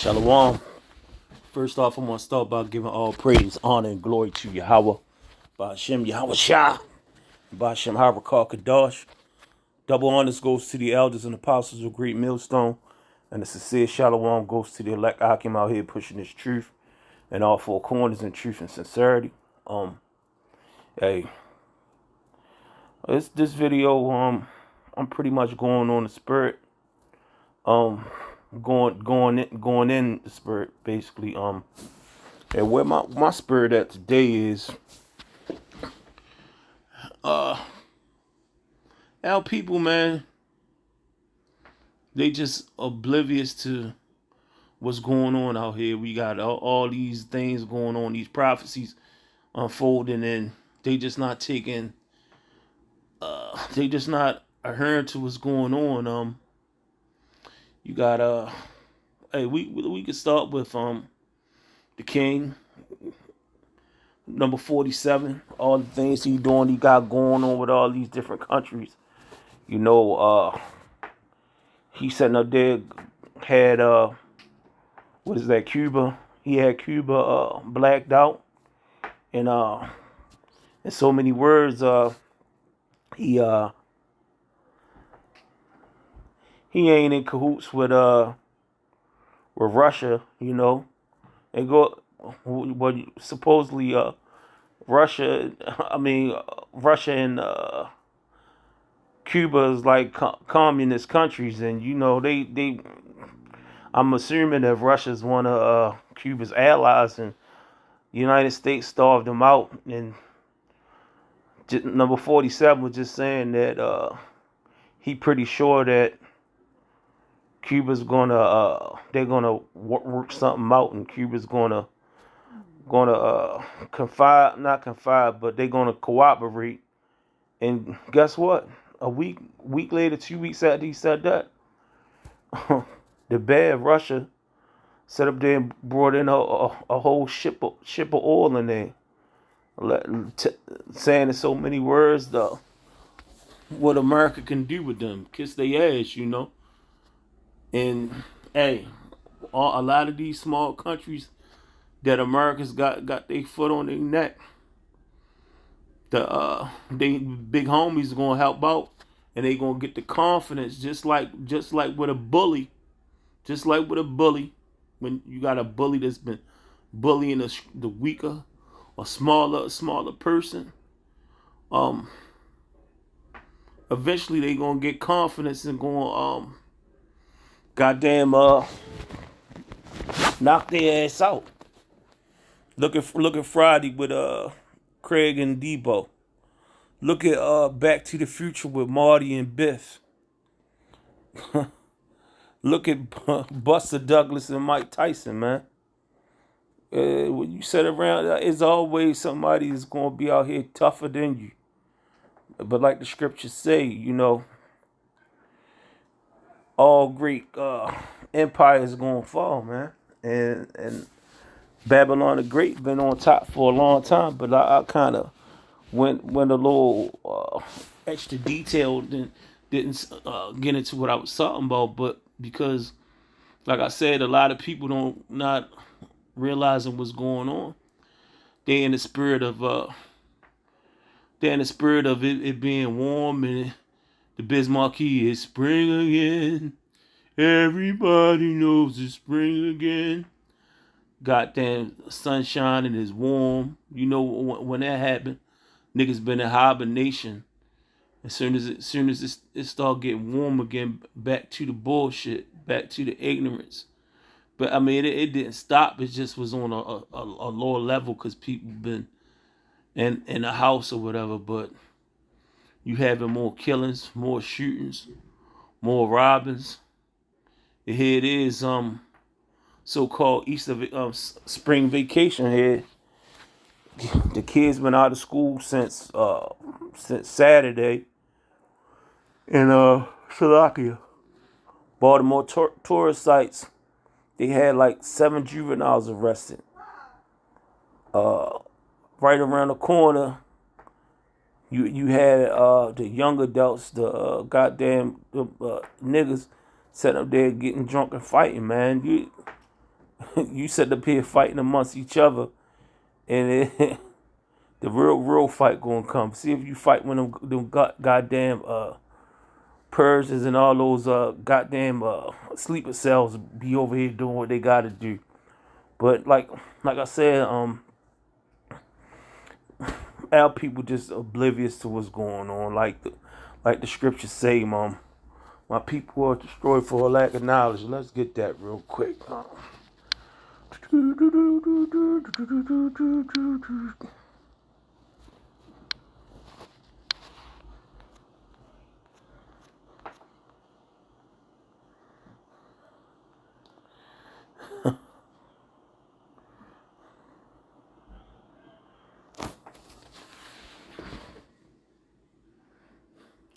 Shalom. First off, I want to start by giving all praise, honor, and glory to Yahweh, Ba'ashem Yahweh Shah, Ba'ashem Harakar Kadash. Double honors goes to the elders and apostles of Great Millstone, and the sincere Shalom goes to the elect Akim out here pushing this truth and all four corners in truth and sincerity. Hey, this video, I'm pretty much going on the spirit, going in the spirit basically, and where my spirit at today is, our people, man, they just oblivious to what's going on out here. We got all these things going on, these prophecies unfolding, and they just not taking, they just not adhering to what's going on. You got hey, we could start with the king, number 47. All the things he doing, he got going on with all these different countries. You know, he sitting up there, had what is that, Cuba? He had Cuba blacked out, and in so many words, he he ain't in cahoots with Russia, you know. And go what supposedly Russia, I mean Russia and Cuba is like communist countries, and you know they I'm assuming that Russia's one of Cuba's allies, and the United States starved them out. And number 47 was just saying that he pretty sure that Cuba's gonna they're gonna work something out, and Cuba's gonna confide, not confide, but they're gonna cooperate. And guess what? A week later, 2 weeks after he said that, the bad Russia set up there and brought in a whole ship of oil in there, saying in so many words what America can do with them, kiss their ass, you know. And hey, a lot of these small countries that America's got their foot on their neck, they big homies gonna help out, and they gonna get the confidence, just like with a bully, when you got a bully that's been bullying the weaker or smaller person, eventually they gonna get confidence and gonna goddamn knock their ass out. Look at Friday with Craig and Debo. Look at Back to the Future with Marty and Biff. Look at Buster Douglas and Mike Tyson, man. When you sit around, it's always somebody that's gonna be out here tougher than you. But like the scriptures say, you know, all great empires gonna fall, man. And Babylon the Great been on top for a long time, but I kind of went a little extra detailed and didn't get into what I was talking about. But because, like I said, a lot of people don't not realizing what's going on. They in the spirit of it being warm, and the Bismarcky is spring again. Everybody knows it's spring again. Goddamn sunshine and it's warm. You know when that happened, niggas been in hibernation. As soon as it start getting warm again, back to the bullshit, back to the ignorance. But I mean, it didn't stop. It just was on a lower level because people been in a house or whatever. But you having more killings, more shootings, more robbings. And here it is, so-called Easter spring vacation here. The kids been out of school since Saturday in Slovakia. Baltimore tourist sites. They had like 7 juveniles arrested. Right around the corner, you had the young adults, the goddamn niggas, sitting up there getting drunk and fighting, man. you sit up here fighting amongst each other, and the real fight gonna come. See if you fight when them goddamn Persians and all those goddamn sleeper cells be over here doing what they gotta do. But like I said, our people just oblivious to what's going on. Like the scriptures say, my people are destroyed for a lack of knowledge. Let's get that real quick.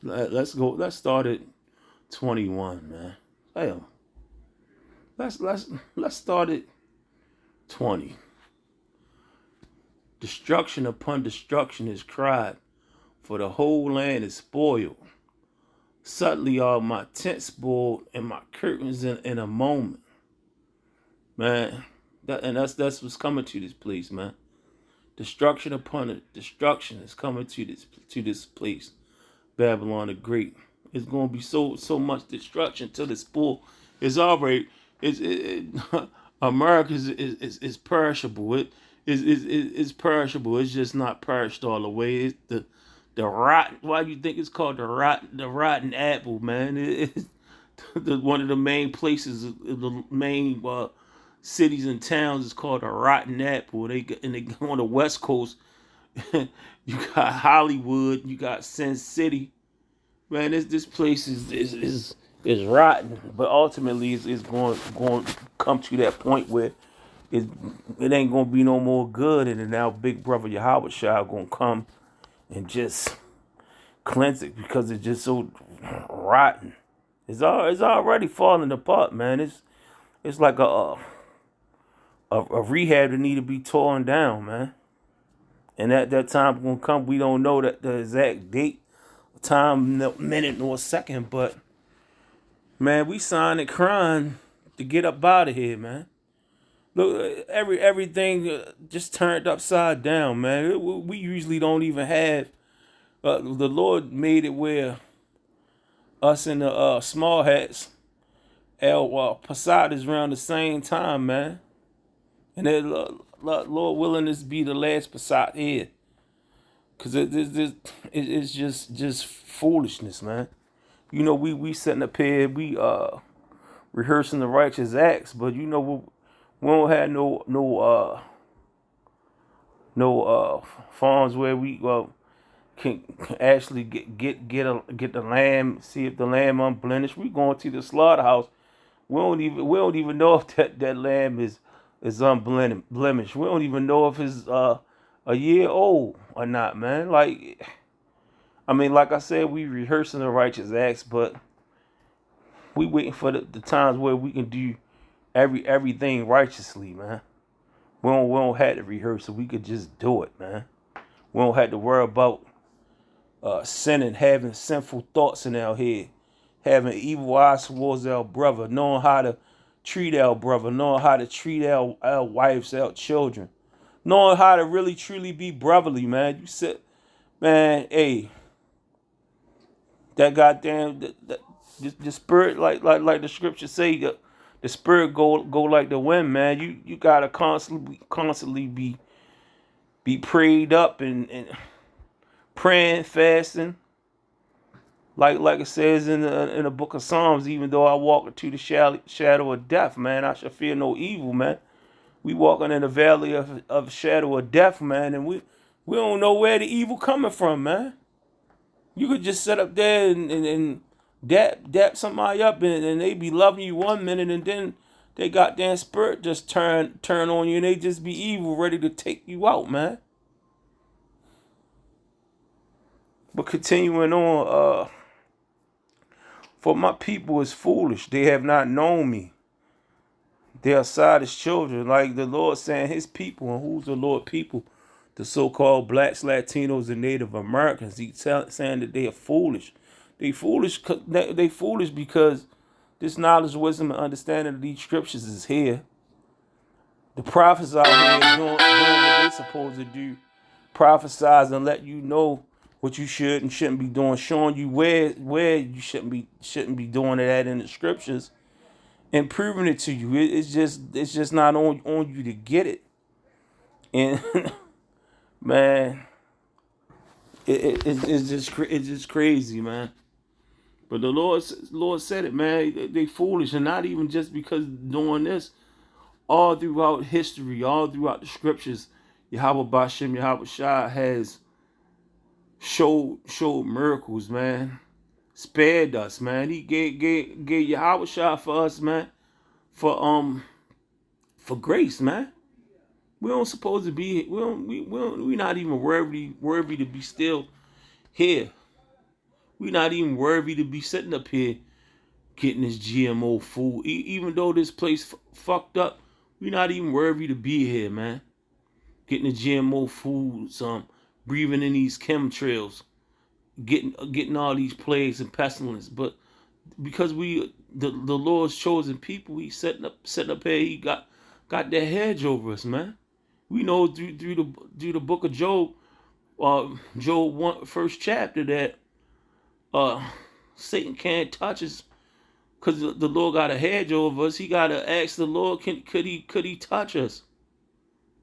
Let's go. Let's start at 21, man. Damn. Let's start at 20. Destruction upon destruction is cried, for the whole land is spoiled. Suddenly are my tents spoiled and my curtains in a moment. Man, that's what's coming to this place, man. Destruction upon destruction is coming to this place. Babylon the Great. It's gonna be so much destruction till it's full. It's already America is perishable. It's perishable. It's just not perished all the way. It's the rotten. Why do you think it's called the rotten apple, man? It's one of the main places, the main cities and towns is called the Rotten Apple. They on the West Coast. You got Hollywood. You got Sin City. Man, this place is rotten. But ultimately, it's going to come to that point where it ain't going to be no more good. And then now Big Brother Yahweh Shah going to come and just cleanse it because it's just so rotten. It's already falling apart, man. It's like a rehab that need to be torn down, man. And that time gonna come. We don't know the exact date, time, minute, nor second. But man, we signed and crying to get up out of here, man. Look, everything just turned upside down, man. We usually don't even have. The Lord made it where us and the small hats, Passat is around the same time, man. And that Lord willing this be the last Passat here. Cause it's just foolishness, man. You know, we sitting up here, we rehearsing the righteous acts, but you know we don't have no farms where we can actually get the lamb, see if the lamb unblemished. We going to the slaughterhouse. We don't even know if that lamb is unblemished. We don't even know if it's a year old or not, man. Like, I mean, like I said, we rehearsing the righteous acts, but we waiting for the times where we can do everything righteously, man. We don't have to rehearse it. We could just do it, man. We don't have to worry about sinning, having sinful thoughts in our head, having evil eyes towards our brother, knowing how to treat our brother, knowing how to treat our wives, our children, knowing how to really truly be brotherly, man. You said, man, hey, that goddamn the spirit, like the scripture say, the spirit go like the wind, man. You gotta constantly be prayed up and praying, fasting. Like it says in the book of Psalms, even though I walk into the shadow of death, man, I shall fear no evil, man. We walking in the valley of shadow of death, man, and we don't know where the evil coming from, man. You could just sit up there and dap somebody up, and they be loving you one minute, and then they goddamn spirit just turn on you, and they just be evil, ready to take you out, man. But continuing on, for my people is foolish. They have not known me. They are sadish children. Like the Lord saying his people. And who's the Lord people? The so-called blacks, Latinos, and Native Americans. He's saying that they are foolish. They foolish because this knowledge, wisdom, and understanding of these scriptures is here. The prophets out here doing what they supposed to do, prophesize and let you know what you should and shouldn't be doing, showing you where you shouldn't be doing it at in the scriptures, and proving it to you. It's just not on you to get it. And man, it's just crazy, man. But the Lord said it, man. They foolish, and not even just because doing this. All throughout history, all throughout the scriptures, Yahweh Bashem, Yahweh Shah has showed miracles, man. Spared us, man. He gave Yahweh Shah for us, man. For grace, man. We don't supposed to be. We not even worthy to be still here. We not even worthy to be sitting up here getting this GMO food. Even though this place fucked up, we not even worthy to be here, man. Getting the GMO foods, breathing in these chemtrails, getting all these plagues and pestilence. But because the Lord's chosen people, He's setting up here. He got that hedge over us, man. We know through the book of Job, Job 1 first chapter, that Satan can't touch us because the Lord got a hedge over us. He got to ask the Lord, could he touch us?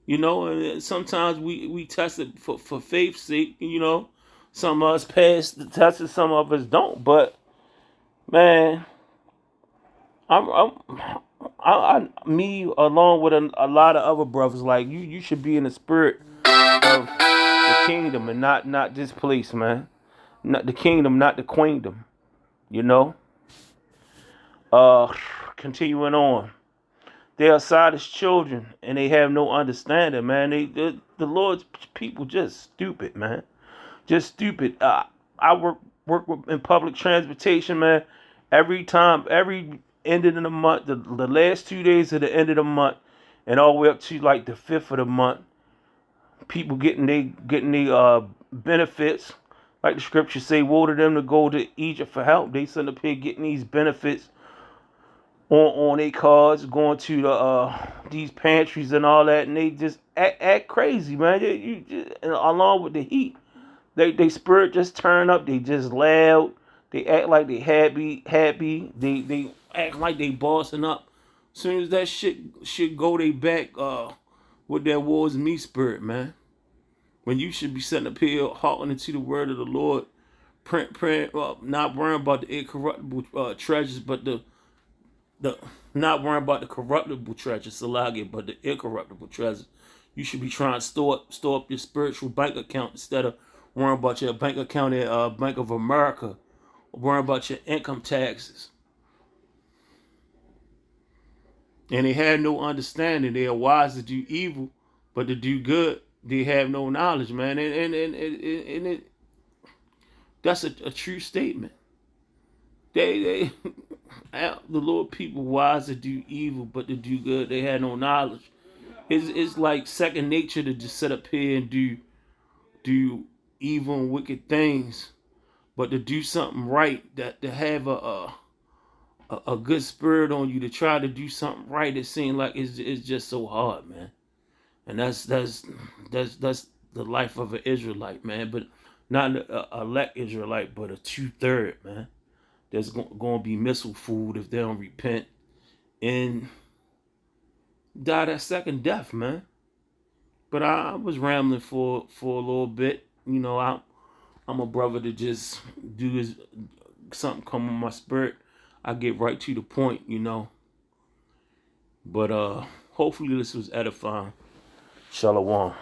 You know, and sometimes we test it for faith's sake. You know, some of us pass the test and some of us don't. But man, me along with a lot of other brothers, like you should be in the spirit of the kingdom and not this place, man. Not the kingdom, not the queendom. You know. Continuing on. They are Sodom's children, and they have no understanding, man. The Lord's people just stupid, man. Just stupid. I work in public transportation, man. Every end of the month, the last 2 days of the end of the month, and all the way up to like the 5th of the month, people getting they benefits. Like the scriptures say, woe to them to go to Egypt for help. They send up here getting these benefits on their cards, going to these pantries and all that, and they just act crazy, man. And along with the heat, they spirit just turn up. They just loud. They act like they happy. They act like they bossing up. As soon as that shit go they back with that wars me spirit, man. When you should be sitting up here hearkening to the word of the Lord, praying, not worrying about the incorruptible treasures, but the not worrying about the corruptible treasures, Salagi, but the incorruptible treasures. You should be trying to store up your spiritual bank account instead of worrying about your bank account at Bank of America, or worrying about your income taxes. And they have no understanding. They are wise to do evil, but to do good, they have no knowledge, man. And that's a true statement. The Lord people wise to do evil, but to do good, they had no knowledge. It's like second nature to just sit up here and do evil and wicked things, but to do something right, that to have a good spirit on you to try to do something right, it seems like it's just so hard, man. And that's the life of an Israelite, man. But not a elect Israelite, but a 2/3, man. There's going to be missile food if they don't repent and die that second death, man. But I was rambling for a little bit. You know, I'm a brother to just do something come on my spirit. I get right to the point, you know. But hopefully this was edifying. Shalom.